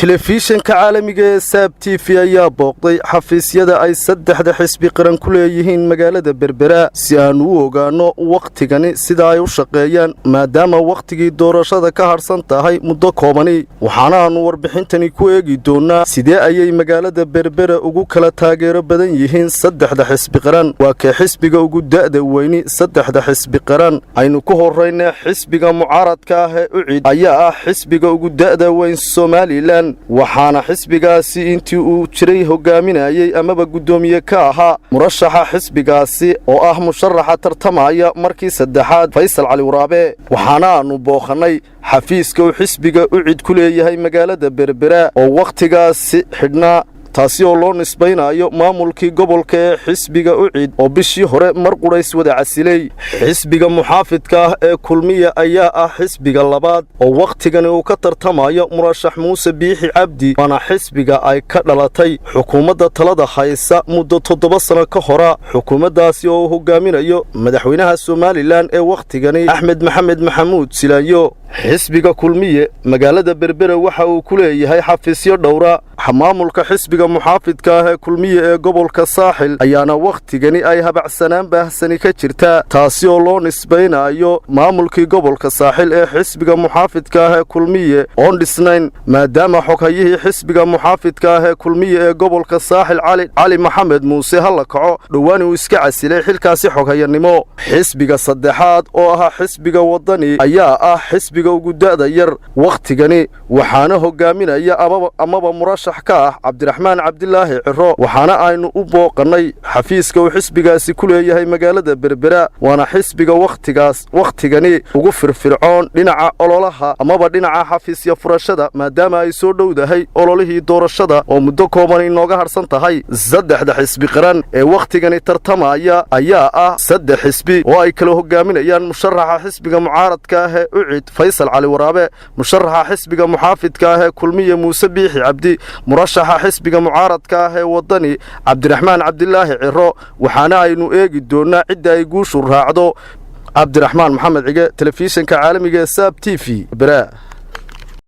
telefishinka caalamiga ee Saab TV ayaa booqday xafiisyada ay saddexda xisbi qaran ku leeyihiin magaalada Berbera si aan u ogaano waqtigani sida ay u shaqeeyaan maadaama waqtigii doorashada ka harsan tahay muddo koobani waxaana aanu warbixintani ku eegi doonaa sidee ayay magaalada Berbera ugu kala taageero badan yihiin saddexda xisbi qaran waa ka xisbiga ugu da'da weyni saddexda xisbi qaran aynu ku horeynaa xisbiga mucaaradka ah ee UCID ayaa ah xisbiga ugu da'da weyn Soomaaliland waxaana xisbigaasi intii uu jiray hogaaminayay amaba gudoomiye ka ahaa murashaxa xisbigaasi oo ah musharaxa tartamaya markii saddexaad Faysal Cali Waraabe waxaana aanu booqanay xafiiska uu xisbiga UCID ku leeyahay magaalada Berbera oo waqtigaasi xidhnaa taasi oo loo nisbaynayo maamulkii gobolka ee xisbiga UCID oo bishii hore mar qurays wada casilay xisbiga muxaafidka ah ee kulmiye ayaa ah xisbiga labaad oo waqtigani uu ka tartamayo murashax Muuse Biixi Cabdi waana xisbiga ay ka dhalatay xukuumadda talada haysa muddo 7 sano ka hor xukuumaddaasi oo hogaaminayo madaxweynaha Soomaaliland ee waqtigani Axmed Maxamed Maxamuud Silaanyo xisbiga kulmiye magaalada Berbera waxa uu ku leeyahay xafiisyo dhowra maamulka xisbiga muxaafidka ah ee kulmiye ee gobolka Saaxil ayaana waqtigani ay habacsanaan baahsani ka jirta taasi oo loo nisbaynayo maamulkii gobolka Saaxil ee xisbiga muxaafidka ah ee kulmiye oo dhisnayn maadaama xogayihii xisbiga muxaafidka ah ee kulmiye ee gobolka Saaxil Cali Maxamed Muuse hal kaco dhawaan uu iska casilay xilkaasi xogayanimo xisbiga saddexaad oo ah xisbiga wadani ayaa ah xisbiga ugu da'da yar waqtigani waxaana hogaaminaya amaba murashax ka ah Cabdiraxmaan Cabdilaahi Ciro waxaana aynu u booqanay xafiiska uu xisbigaasi ku leeyahay magaalada Berbera waana xisbiga waqtigani ugu firfircoon dhinaca ololaha amaba dhinaca xafiisya furashada maadaama ay soo dhowdahay ololihii doorashada oo muddo kooban inooga harsan tahay saddexda xisbi qaran ee waqtigani tartamaya ayaa ah saddex xisbi oo ay kala hogaaminayaan musharaxa xisbiga mucaaradka ah ee UCID Faysal Cali Waraabe musharaxa xisbiga muxaafidka ah ee kulmiye Muuse Biixi Cabdi murashaxa xisbiga mucaaradka ah ee wadani Cabdiraxmaan Cabdilaahi Ciro waxaana aynu eegi doonaa cidda ay guushu raacdo Cabdiraxmaan Maxamed Cige telefishinka caalamiga ee Saab TV Berbera.